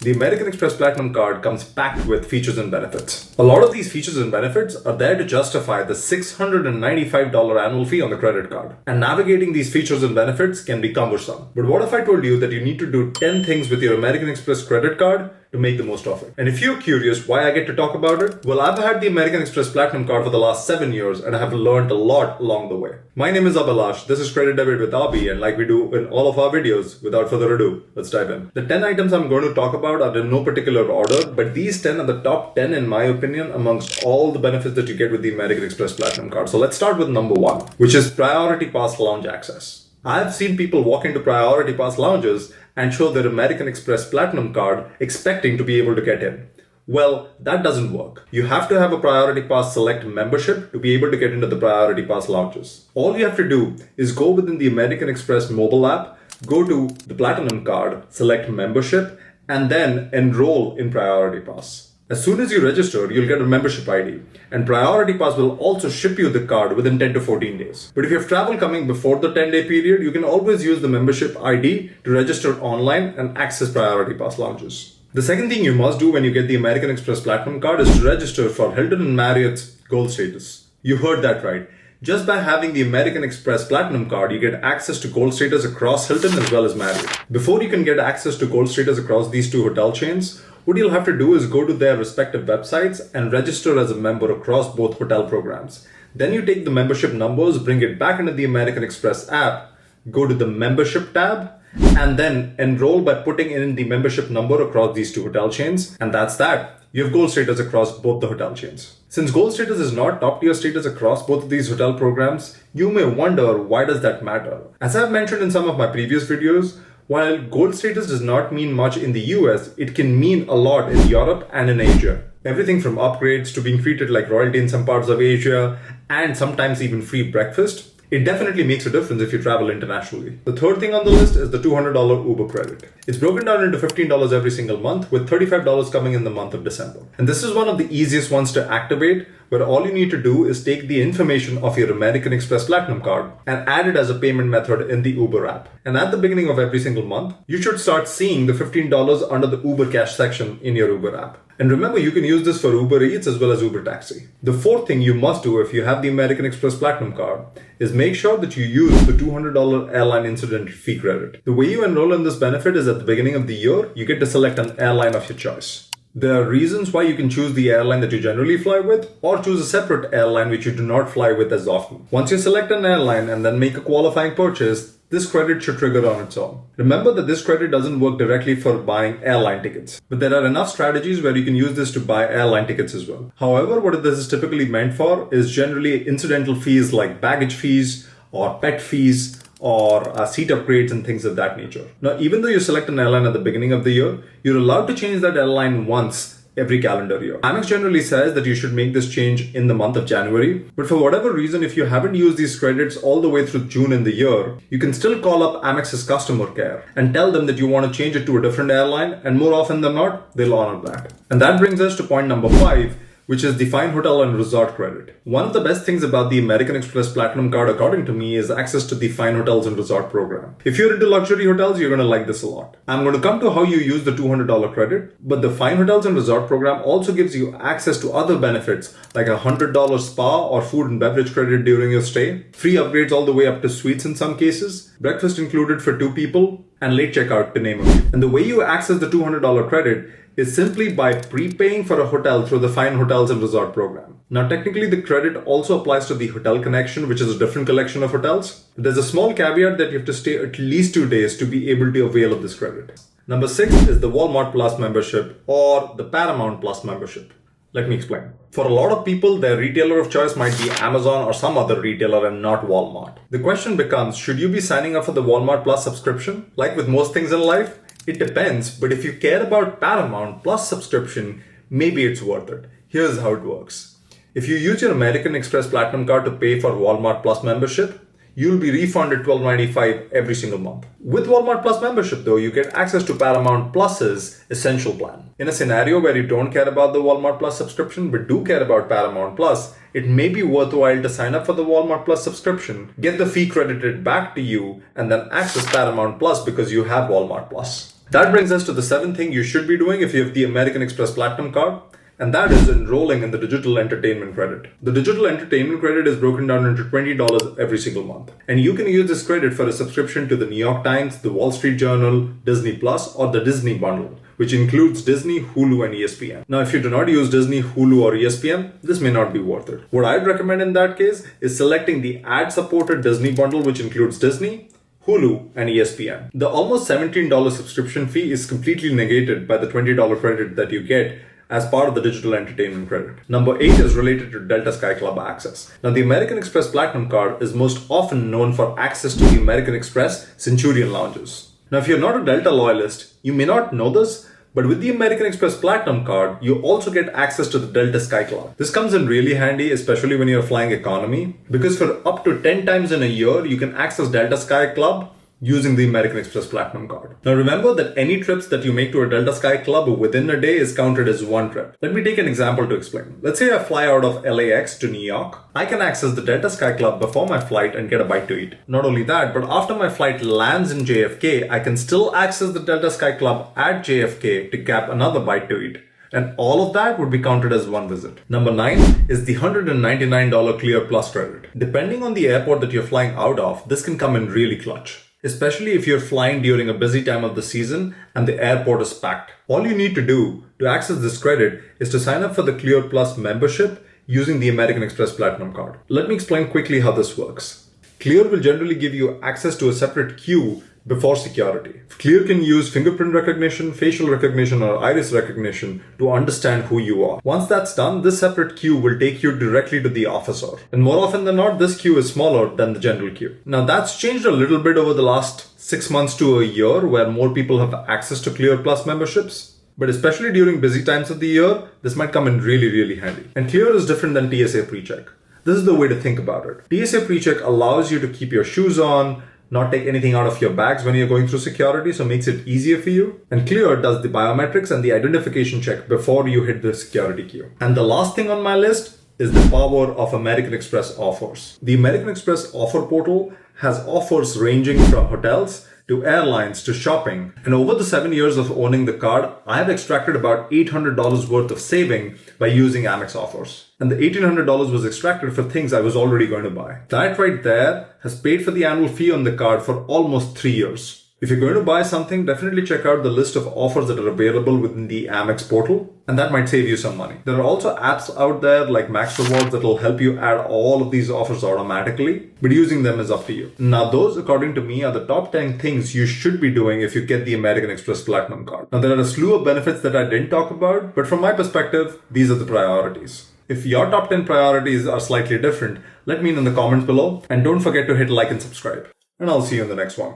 The American Express Platinum card comes packed with features and benefits. A lot of these features and benefits are there to justify the $695 annual fee on the credit card. And navigating these features and benefits can be cumbersome. But what if I told you that you need to do 10 things with your American Express credit card to make the most of it? And if you're curious why I get to talk about it, well, I've had the American Express Platinum card for the last 7 years and I have learned a lot along the way. My name is Abhi. This is Credit Debit with Abhi, and like we do in all of our videos, without further ado, let's dive in. The 10 items I'm going to talk about are in no particular order, but these 10 are the top 10 in my opinion amongst all the benefits that you get with the American Express Platinum card. So let's start with number 1, which is Priority Pass lounge access. I've seen people walk into Priority Pass lounges and show their American Express Platinum card expecting to be able to get in. Well, that doesn't work. You have to have a Priority Pass Select membership to be able to get into the Priority Pass lounges. All you have to do is go within the American Express mobile app, go to the Platinum card, select membership, and then enroll in Priority Pass. As soon as you register, you'll get a membership ID, and Priority Pass will also ship you the card within 10 to 14 days. But if you have travel coming before the 10-day period, you can always use the membership ID to register online and access Priority Pass lounges. The second thing you must do when you get the American Express Platinum card is to register for Hilton Marriott's Gold Status. You heard that right. Just by having the American Express Platinum card, you get access to Gold Status across Hilton as well as Marriott. Before you can get access to Gold Status across these two hotel chains, what you'll have to do is go to their respective websites and register as a member across both hotel programs. Then you take the membership numbers, bring it back into the American Express app, go to the membership tab, and then enroll by putting in the membership number across these two hotel chains. And that's that. You have Gold Status across both the hotel chains. Since Gold Status is not top tier status across both of these hotel programs, you may wonder, why does that matter? As I've mentioned in some of my previous videos, while Gold Status does not mean much in the US, it can mean a lot in Europe and in Asia. Everything from upgrades to being treated like royalty in some parts of Asia, and sometimes even free breakfast. It definitely makes a difference if you travel internationally. The third thing on the list is the $200 Uber credit. It's broken down into $15 every single month, with $35 coming in the month of December. And this is one of the easiest ones to activate, where all you need to do is take the information of your American Express Platinum card and add it as a payment method in the Uber app. And at the beginning of every single month, you should start seeing the $15 under the Uber Cash section in your Uber app. And remember, you can use this for Uber Eats as well as Uber Taxi. The fourth thing you must do if you have the American Express Platinum card is make sure that you use the $200 Airline Incidental fee credit. The way you enroll in this benefit is at the beginning of the year, you get to select an airline of your choice. There are reasons why you can choose the airline that you generally fly with, or choose a separate airline which you do not fly with as often. Once you select an airline and then make a qualifying purchase, this credit should trigger on its own. Remember that this credit doesn't work directly for buying airline tickets, but there are enough strategies where you can use this to buy airline tickets as well. However, what this is typically meant for is generally incidental fees like baggage fees or pet fees or seat upgrades and things of that nature. Now, even though you select an airline at the beginning of the year, you're allowed to change that airline once every calendar year. Amex generally says that you should make this change in the month of January, but for whatever reason, if you haven't used these credits all the way through June in the year, you can still call up Amex's customer care and tell them that you want to change it to a different airline, and more often than not, they'll honor that. And that brings us to point number 5, which is the Fine Hotel and Resort credit. One of the best things about the American Express Platinum card, according to me, is access to the Fine Hotels and Resort program. If you're into luxury hotels, you're going to like this a lot. I'm going to come to how you use the $200 credit, but the Fine Hotels and Resort program also gives you access to other benefits like a $100 spa or food and beverage credit during your stay, free upgrades all the way up to suites in some cases, breakfast included for 2 people, and late checkout, to name a few. And the way you access the $200 credit is simply by prepaying for a hotel through the Fine Hotels and Resort program. Now, technically, the credit also applies to the Hotel Connection, which is a different collection of hotels. There's a small caveat that you have to stay at least 2 days to be able to avail of this credit. Number 6 is the Walmart Plus membership or the Paramount Plus membership. Let me explain. For a lot of people, their retailer of choice might be Amazon or some other retailer and not Walmart. The question becomes, should you be signing up for the Walmart Plus subscription? Like with most things in life, it depends, but if you care about Paramount Plus subscription, maybe it's worth it. Here's how it works. If you use your American Express Platinum card to pay for Walmart Plus membership, you'll be refunded $12.95 every single month. With Walmart Plus membership though, you get access to Paramount Plus's Essential plan. In a scenario where you don't care about the Walmart Plus subscription but do care about Paramount Plus, it may be worthwhile to sign up for the Walmart Plus subscription, get the fee credited back to you, and then access Paramount Plus because you have Walmart Plus. That brings us to the seventh thing you should be doing if you have the American Express Platinum card, and that is enrolling in the digital entertainment credit. The digital entertainment credit is broken down into $20 every single month. And you can use this credit for a subscription to the New York Times, the Wall Street Journal, Disney Plus, or the Disney Bundle, which includes Disney, Hulu, and ESPN. Now, if you do not use Disney, Hulu, or ESPN, this may not be worth it. What I'd recommend in that case is selecting the ad-supported Disney Bundle, which includes Disney, Hulu, and ESPN. The almost $17 subscription fee is completely negated by the $20 credit that you get as part of the digital entertainment credit. Number 8 is related to Delta Sky Club access. Now, the American Express Platinum card is most often known for access to the American Express Centurion lounges. Now, if you're not a Delta loyalist, you may not know this, but with the American Express Platinum card, you also get access to the Delta Sky Club. This comes in really handy, especially when you're flying economy, because for up to 10 times in a year, you can access Delta Sky Club using the American Express Platinum card. Now remember that any trips that you make to a Delta Sky Club within a day is counted as one trip. Let me take an example to explain. Let's say I fly out of LAX to New York. I can access the Delta Sky Club before my flight and get a bite to eat. Not only that, but after my flight lands in JFK, I can still access the Delta Sky Club at JFK to grab another bite to eat. And all of that would be counted as one visit. Number 9 is the $199 Clear Plus credit. Depending on the airport that you're flying out of, this can come in really clutch, especially if you're flying during a busy time of the season and the airport is packed. All you need to do to access this credit is to sign up for the Clear Plus membership using the American Express Platinum card. Let me explain quickly how this works. Clear will generally give you access to a separate queue before security. Clear can use fingerprint recognition, facial recognition, or iris recognition to understand who you are. Once that's done, this separate queue will take you directly to the officer. And more often than not, this queue is smaller than the general queue. Now that's changed a little bit over the last 6 months to a year, where more people have access to Clear Plus memberships. But especially during busy times of the year, this might come in really, really handy. And Clear is different than TSA PreCheck. This is the way to think about it. TSA PreCheck allows you to keep your shoes on, not take anything out of your bags when you're going through security, so makes it easier for you. And Clear does the biometrics and the identification check before you hit the security queue. And the last thing on my list is the power of American Express offers. The American Express offer portal has offers ranging from hotels to airlines to shopping. And over the 7 years of owning the card, I have extracted about $800 worth of saving by using Amex Offers. And the $1,800 was extracted for things I was already going to buy. That right there has paid for the annual fee on the card for almost 3 years. If you're going to buy something, definitely check out the list of offers that are available within the Amex portal, and that might save you some money. There are also apps out there like Max Rewards that will help you add all of these offers automatically, but using them is up to you. Now, those, according to me, are the top 10 things you should be doing if you get the American Express Platinum card. Now, there are a slew of benefits that I didn't talk about, but from my perspective, these are the priorities. If your top 10 priorities are slightly different, let me know in the comments below, and don't forget to hit like and subscribe. And I'll see you in the next one.